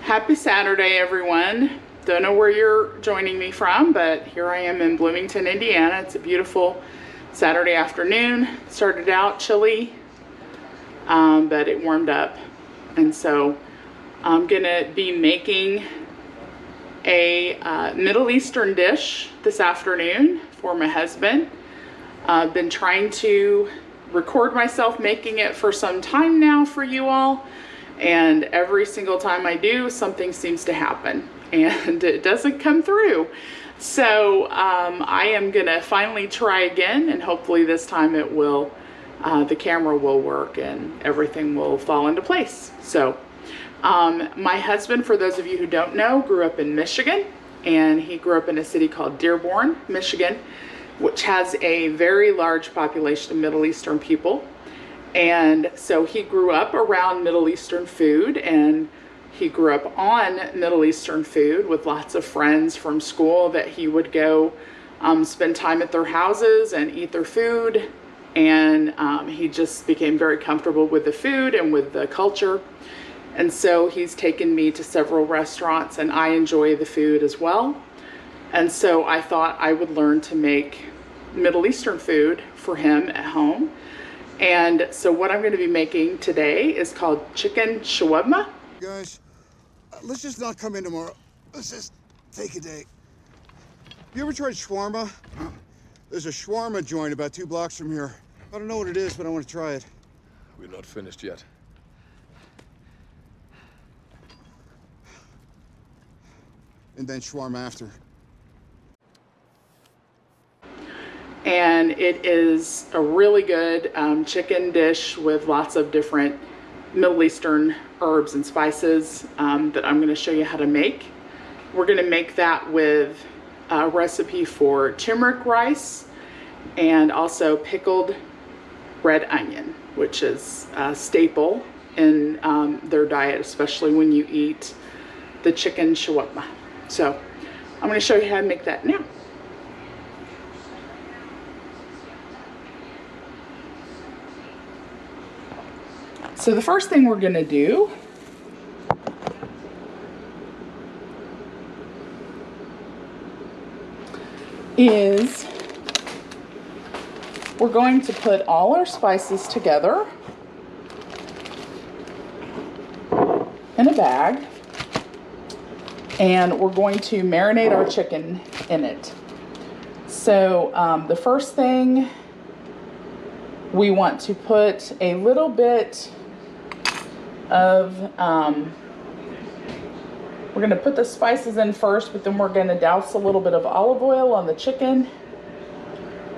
Happy Saturday, everyone. Don't know where you're joining me from, but here I am in Bloomington, Indiana. It's a beautiful Saturday afternoon. Started out chilly, but it warmed up. And so I'm gonna be making a Middle Eastern dish this afternoon for my husband. I've been trying to record myself making it for some time now for you all, and every single time I do, something seems to happen and it doesn't come through. So I am gonna finally try again, and hopefully this time it will, the camera will work and everything will fall into place. So my husband, for those of you who don't know, grew up in Michigan, and he grew up in a city called Dearborn, Michigan, which has a very large population of Middle Eastern people. And so he grew up around Middle Eastern food, and he grew up on Middle Eastern food with lots of friends from school that he would go spend time at their houses and eat their food. And he just became very comfortable with the food and with the culture. And so he's taken me to several restaurants, and I enjoy the food as well. And so I thought I would learn to make Middle Eastern food for him at home. And so what I'm going to be making today is called chicken shawarma. Guys, let's just not come in tomorrow. Let's just take a day. You ever tried shawarma? There's a shawarma joint about 2 blocks from here. I don't know what it is, but I want to try it. We're not finished yet. And then shawarma after. And it is a really good chicken dish with lots of different Middle Eastern herbs and spices that I'm going to show you how to make. We're going to make that with a recipe for turmeric rice and also pickled red onion, which is a staple in their diet, especially when you eat the chicken shawarma. So I'm going to show you how to make that now. So the first thing we're going to do is we're going to put all our spices together in a bag, and we're going to marinate our chicken in it. So the first thing, we want to put a little bit of, we're going to put the spices in first, but then we're going to douse a little bit of olive oil on the chicken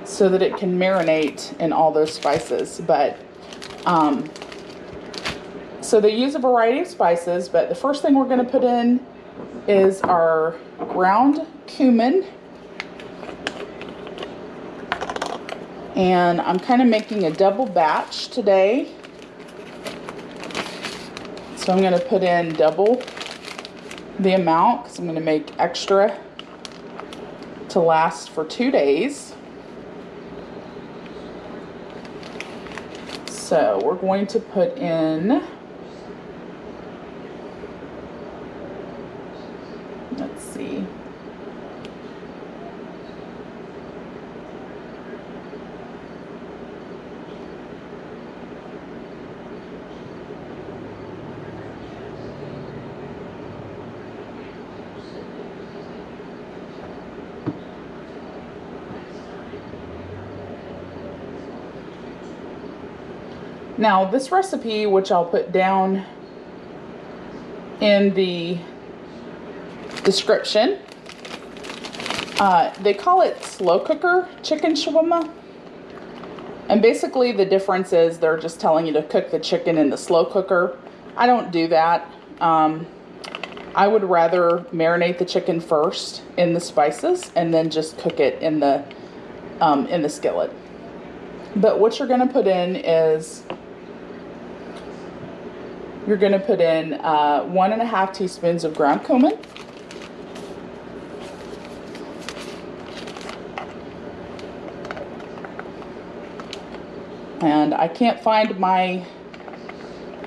so that it can marinate in all those spices. But so they use a variety of spices, but the first thing we're going to put in is our ground cumin. And I'm kind of making a double batch today. So I'm going to put in double the amount because I'm going to make extra to last for 2 days. So we're going to put in, let's see, now this recipe, which I'll put down in the description, they call it slow cooker chicken shawarma. And basically the difference is they're just telling you to cook the chicken in the slow cooker. I don't do that. I would rather marinate the chicken first in the spices and then just cook it in the skillet. But what you're going to put in is, you're going to put in 1.5 teaspoons of ground cumin, and I can't find my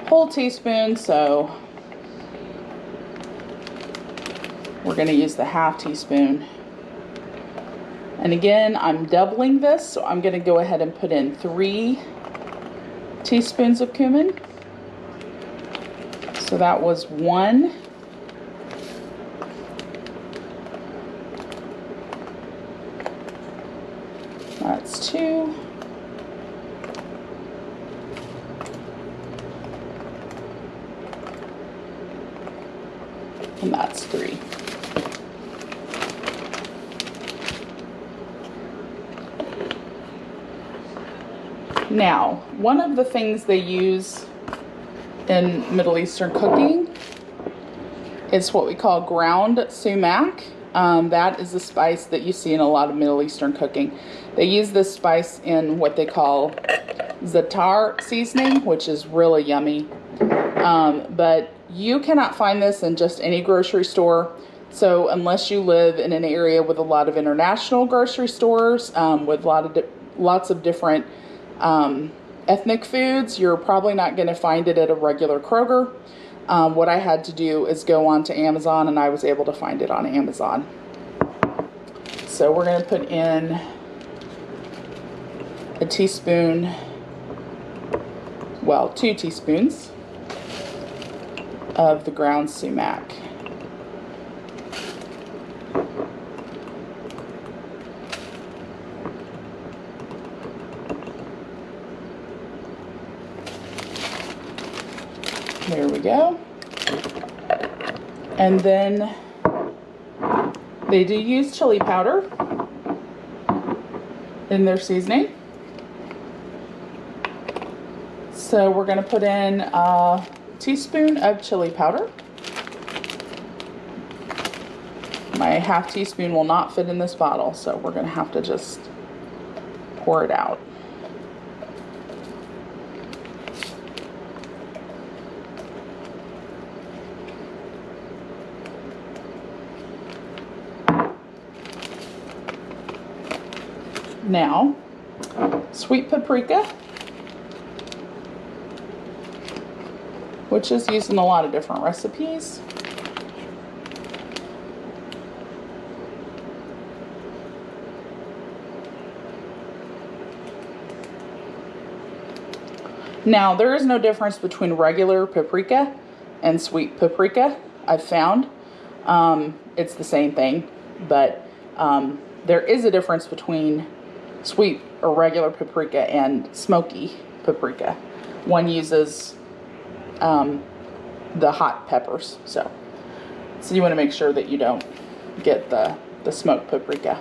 whole teaspoon, so we're going to use the 1/2 teaspoon. And again, I'm doubling this, so I'm going to go ahead and put in 3 teaspoons of cumin. So that was 1. That's 2. And that's 3. Now, one of the things they use in Middle Eastern cooking is what we call ground sumac. That is the spice that you see in a lot of Middle Eastern cooking. They use this spice in what they call za'atar seasoning, which is really yummy. But you cannot find this in just any grocery store. So unless you live in an area with a lot of international grocery stores, with lots of different ethnic foods, you're probably not going to find it at a regular Kroger. What I had to do is go onto Amazon, and I was able to find it on Amazon. So we're going to put in a teaspoon, well, 2 teaspoons of the ground sumac. There we go. And then they do use chili powder in their seasoning. So we're going to put in a teaspoon of chili powder. My 1/2 teaspoon will not fit in this bottle, so we're going to have to just pour it out. Now, sweet paprika, which is used in a lot of different recipes. Now, there is no difference between regular paprika and sweet paprika, I've found. It's the same thing, but there is a difference between sweet or regular paprika and smoky paprika. One uses the hot peppers, so you want to make sure that you don't get the smoked paprika.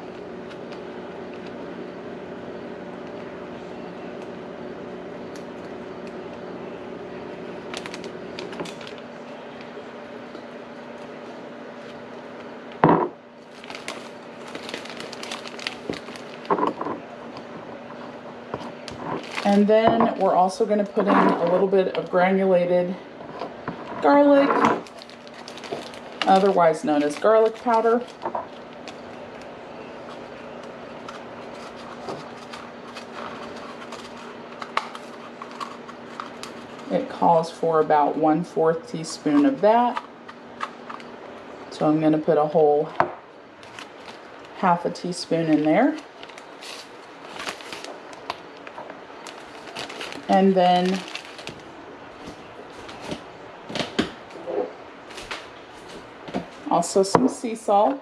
And then we're also going to put in a little bit of granulated garlic, otherwise known as garlic powder. It calls for about 1/4 teaspoon of that. So I'm going to put a whole 1/2 teaspoon in there. And then also some sea salt.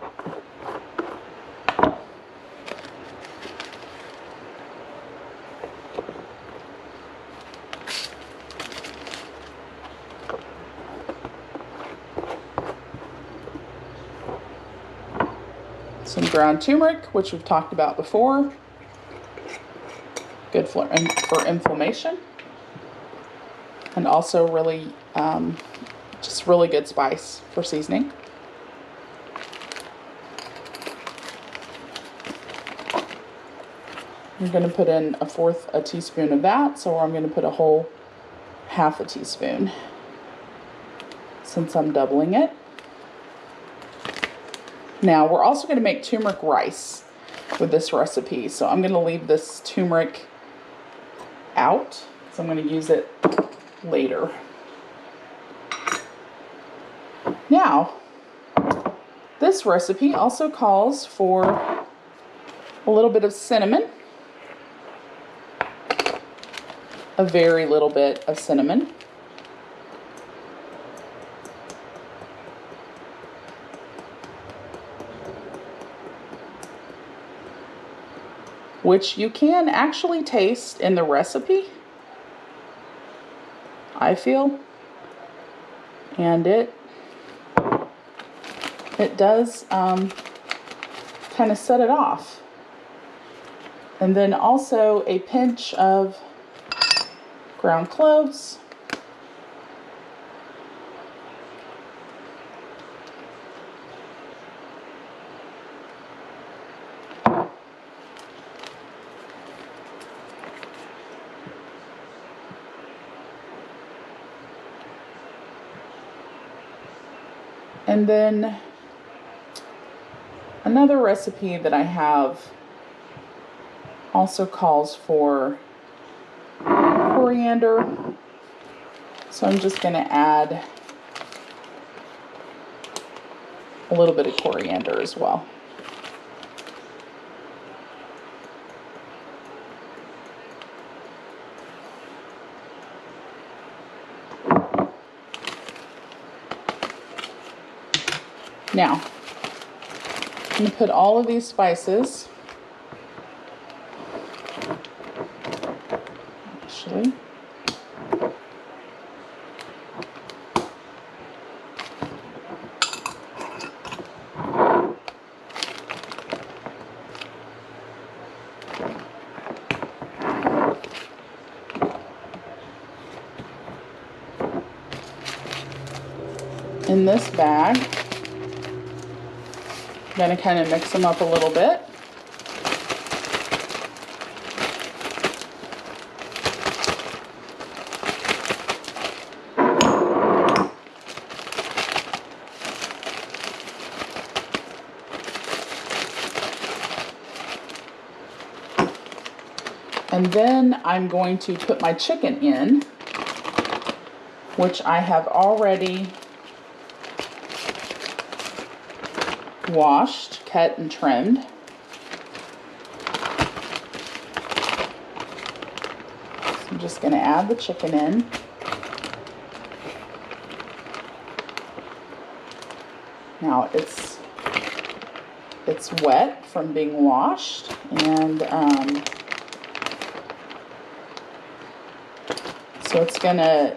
Some ground turmeric, which we've talked about before. Good for inflammation, and also really just really good spice for seasoning. You're going to put in 1/4 teaspoon of that, so I'm going to put a whole 1/2 teaspoon since I'm doubling it. Now we're also going to make turmeric rice with this recipe, so I'm going to leave this turmeric out, so I'm going to use it later. Now, This recipe also calls for a little bit of cinnamon, a very little bit of cinnamon, which you can actually taste in the recipe, I feel, and it does kind of set it off. And then also a pinch of ground cloves, and then another recipe that I have also calls for coriander, so I'm just going to add a little bit of coriander as well. Now, I'm going to put all of these spices, actually, in this bag. I'm going to kind of mix them up a little bit. And then I'm going to put my chicken in, which I have already washed, cut, and trimmed. So I'm just going to add the chicken in. Now it's wet from being washed, and so it's going to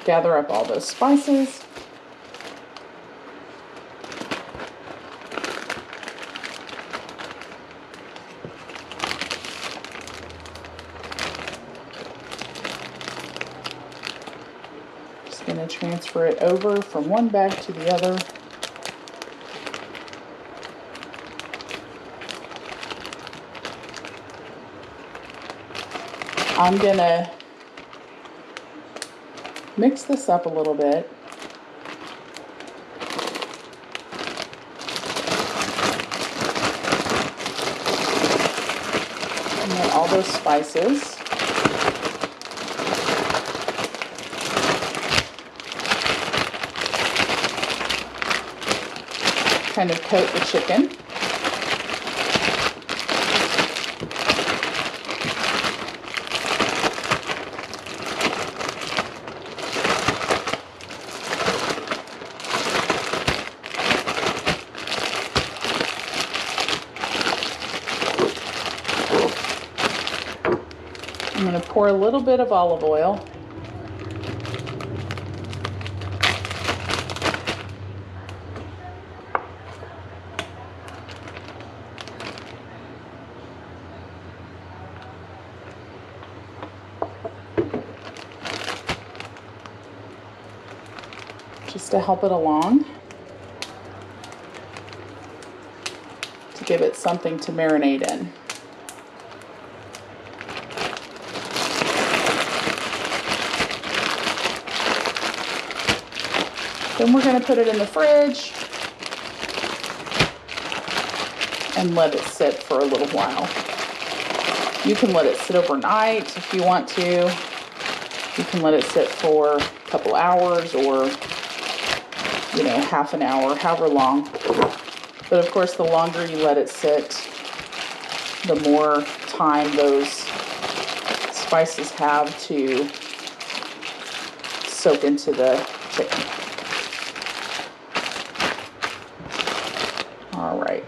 gather up all those spices. Just going to transfer it over from one bag to the other. I'm going to mix this up a little bit. And then all those spices. Kind of coat the chicken. I'm going to pour a little bit of olive oil. Just to help it along, to give it something to marinate in. Then we're going to put it in the fridge and let it sit for a little while. You can let it sit overnight if you want to. You can let it sit for a couple hours or, you know, half an hour, however long. But of course, the longer you let it sit, the more time those spices have to soak into the chicken. All right.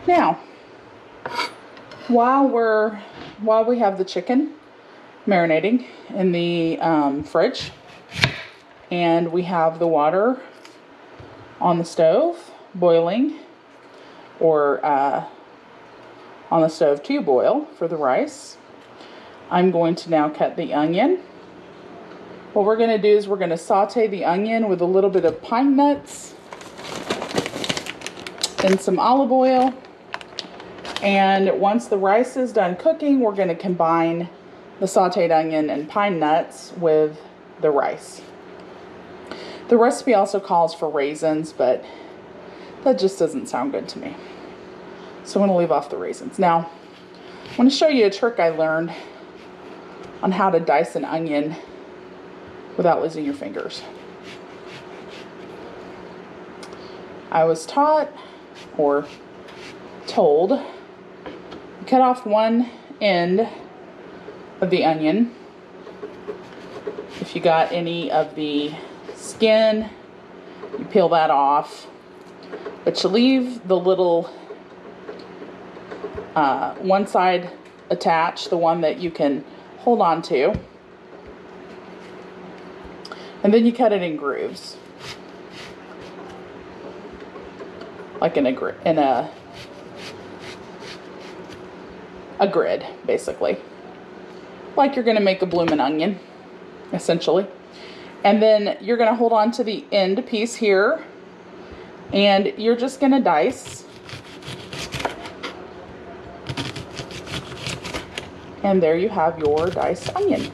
Now, while we have the chicken marinating in the fridge, and we have the water on the stove boiling, or on the stove to boil for the rice, I'm going to now cut the onion. What we're going to do is we're going to saute the onion with a little bit of pine nuts and some olive oil. And once the rice is done cooking, we're going to combine the sauteed onion and pine nuts with the rice. The recipe also calls for raisins, but that just doesn't sound good to me. So I'm going to leave off the raisins. Now, I'm going to show you a trick I learned on how to dice an onion without losing your fingers. I was taught or told, cut off one end of the onion. If you got any of the skin, you peel that off, but you leave the little one side attached, the one that you can hold on to, and then you cut it in grooves, like in a grid, basically, like you're going to make a bloomin' onion, essentially. And then you're going to hold on to the end piece here, and you're just going to dice. And there you have your diced onion.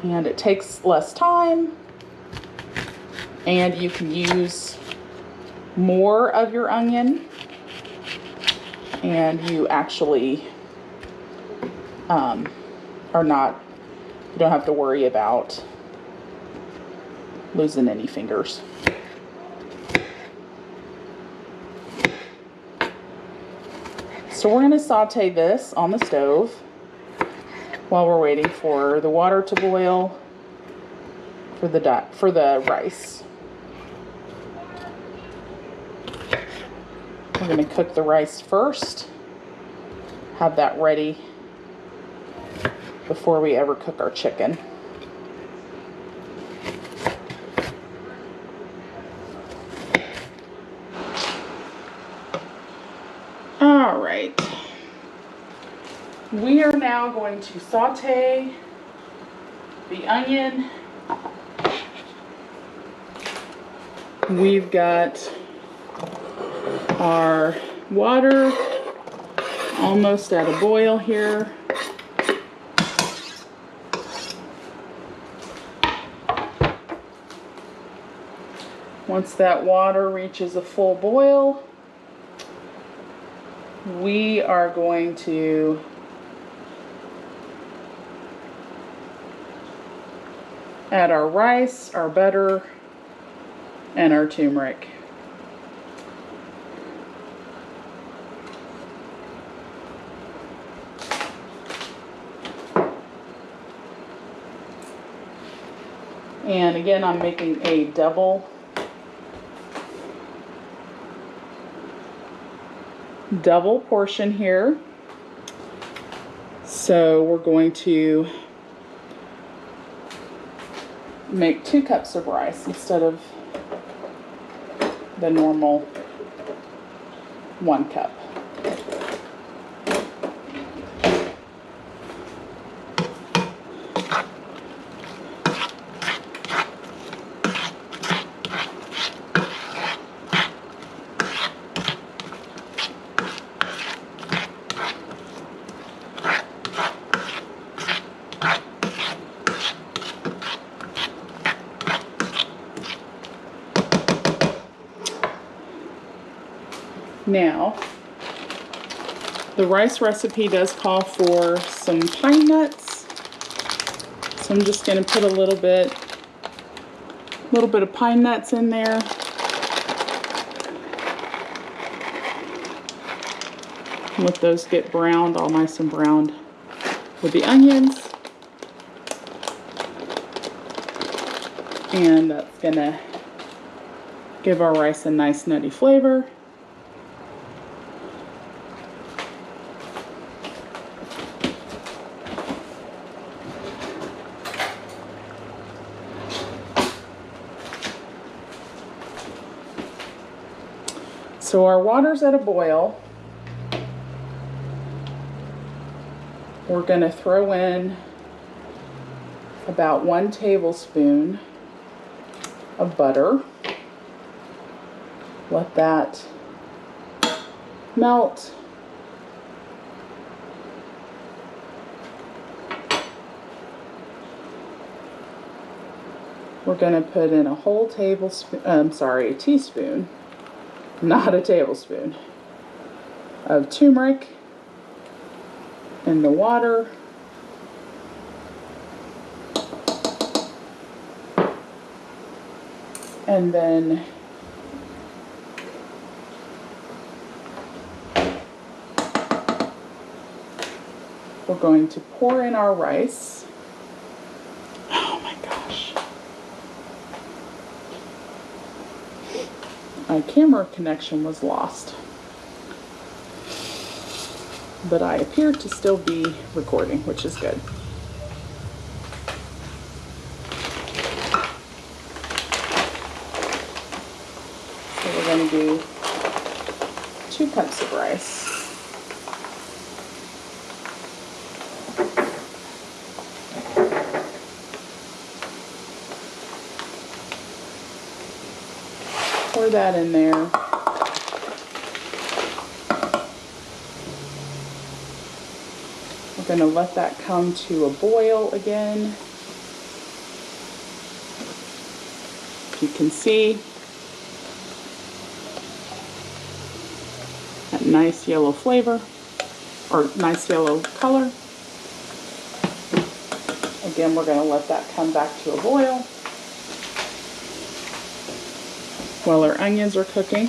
And it takes less time, and you can use more of your onion, and you actually you don't have to worry about losing any fingers. So we're going to saute this on the stove while we're waiting for the water to boil for the rice. We're going to cook the rice first, have that ready before we ever cook our chicken. All right. We are now going to saute the onion. We've got our water almost at a boil here. Once that water reaches a full boil, we are going to add our rice, our butter, and our turmeric. And again, I'm making a double portion here. So we're going to make 2 cups of rice instead of the normal 1 cup. Now, the rice recipe does call for some pine nuts. So I'm just going to put a little bit of pine nuts in there. Let those get browned, all nice and browned with the onions. And that's going to give our rice a nice nutty flavor. So our water's at a boil. We're going to throw in about 1 tablespoon of butter. Let that melt. We're going to put in a whole tablespoon, a teaspoon, not a tablespoon, of turmeric in the water. And then we're going to pour in our rice. Oh my gosh. My camera connection was lost, but I appear to still be recording, which is good. So we're going to do 2 cups of rice. Pour that in there. We're going to let that come to a boil again. You can see that nice yellow flavor, or nice yellow color. Again, we're going to let that come back to a boil while our onions are cooking.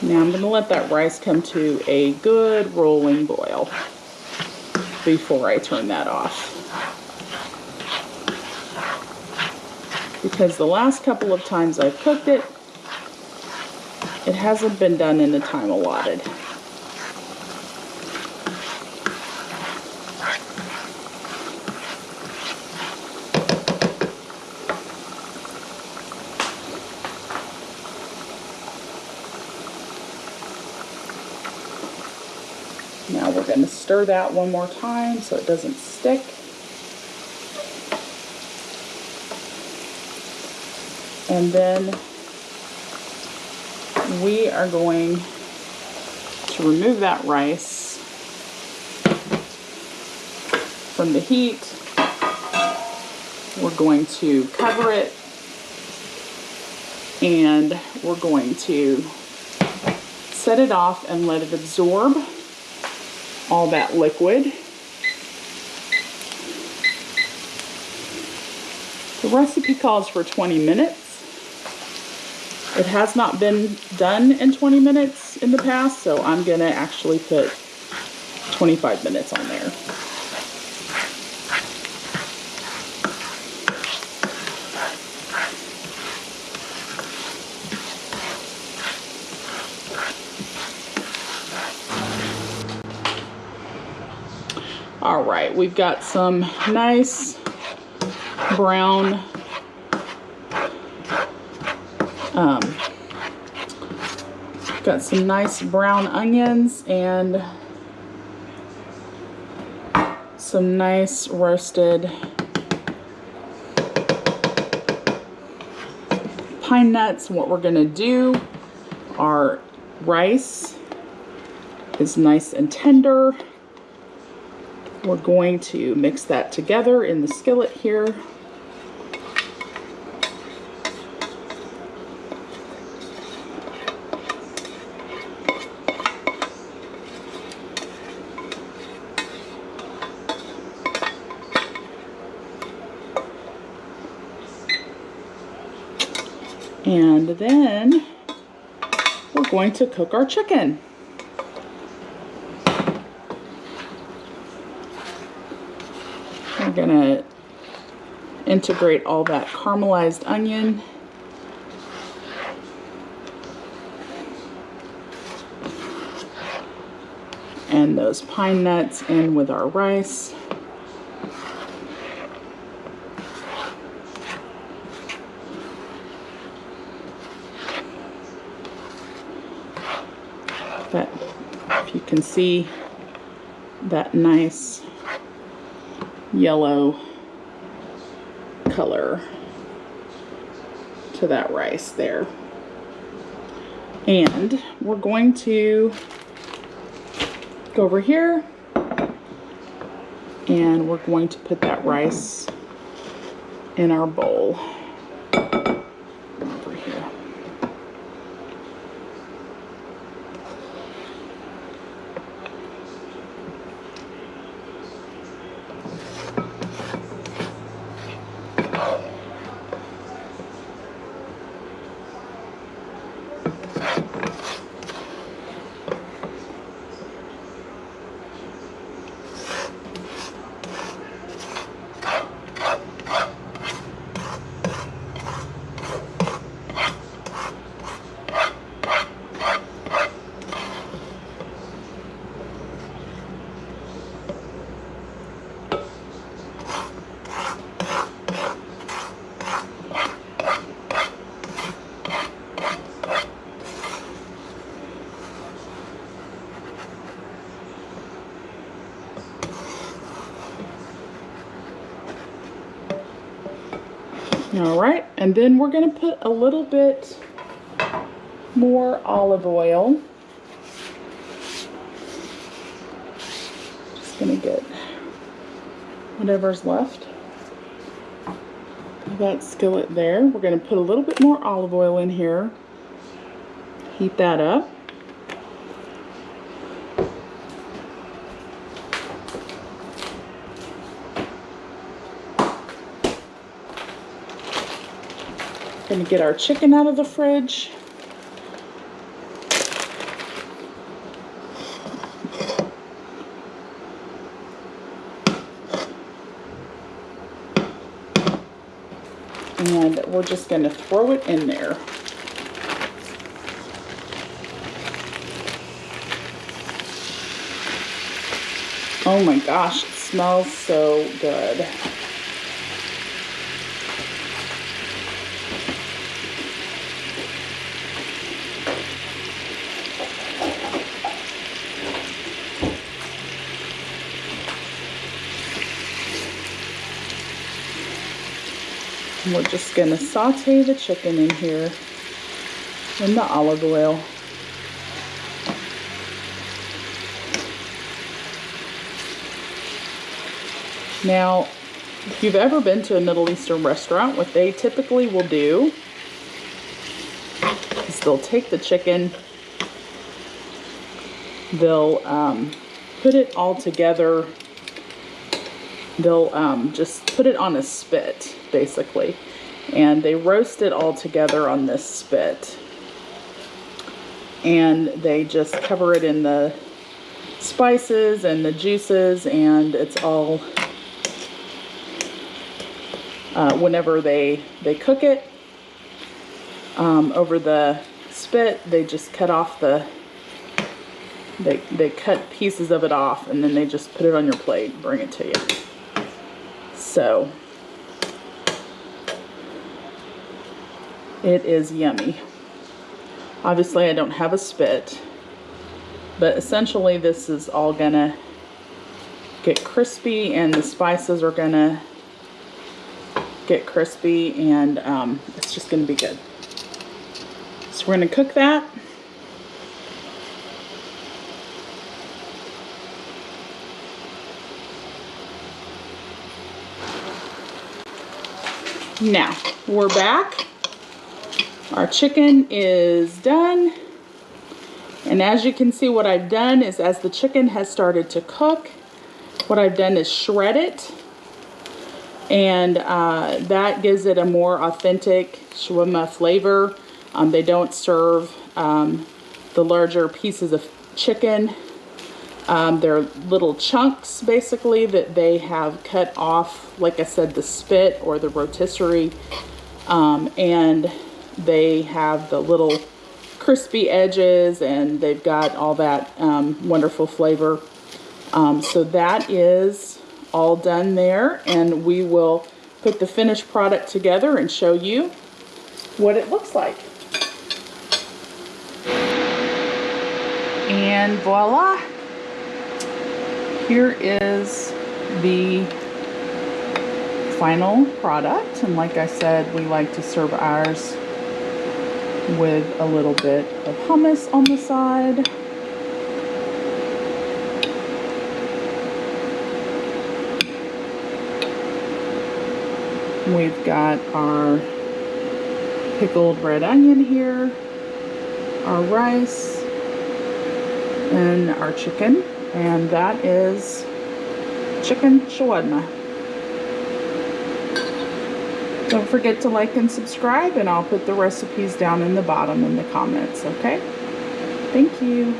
Now I'm going to let that rice come to a good rolling boil before I turn that off. Because the last couple of times I've cooked it, it hasn't been done in the time allotted. Now we're going to stir that one more time so it doesn't stick. And then we are going to remove that rice from the heat. We're going to cover it, and we're going to set it off and let it absorb all that liquid. The recipe calls for 20 minutes. It has not been done in 20 minutes in the past, so I'm going to actually put 25 minutes on there. All right, we've got some nice brown got some nice brown onions and some nice roasted pine nuts. What we're gonna do Our rice is nice and tender. We're going to mix that together in the skillet here. And then we're going to cook our chicken. We're gonna integrate all that caramelized onion and those pine nuts in with our rice. But if you can see that nice yellow color to that rice there. And we're going to go over here and we're going to put that rice in our bowl. Over here. All right, and then we're going to put a little bit more olive oil. Just going to get whatever's left of that skillet there. We're going to put a little bit more olive oil in here. Heat that up. Going to get our chicken out of the fridge. And we're just going to throw it in there. Oh my gosh, it smells so good. And we're just going to saute the chicken in here in the olive oil. Now, if you've ever been to a Middle Eastern restaurant, what they typically will do is they'll take the chicken, they'll put it all together. They'll just put it on a spit, basically, and they roast it all together on this spit. And they just cover it in the spices and the juices, and it's all, whenever they cook it, over the spit, they just cut off they cut pieces of it off, and then they just put it on your plate and bring it to you. So it is yummy. Obviously I don't have a spit, but essentially this is all gonna get crispy and the spices are gonna get crispy, and it's just gonna be good. So we're gonna cook that Now, we're back. Our chicken is done. And as you can see, what I've done is as the chicken has started to cook, what I've done is shred it. And that gives it a more authentic shawarma flavor. They don't serve the larger pieces of chicken. They're little chunks, basically, that they have cut off, like I said, the spit or the rotisserie. And they have the little crispy edges, and they've got all that wonderful flavor. So that is all done there, and we will put the finished product together and show you what it looks like. And voila, here is the final product. And like I said, we like to serve ours with a little bit of hummus on the side. We've got our pickled red onion here, our rice, and our chicken. And that is chicken shawarma. Don't forget to like and subscribe, and I'll put the recipes down in the bottom in the comments, okay? Thank you.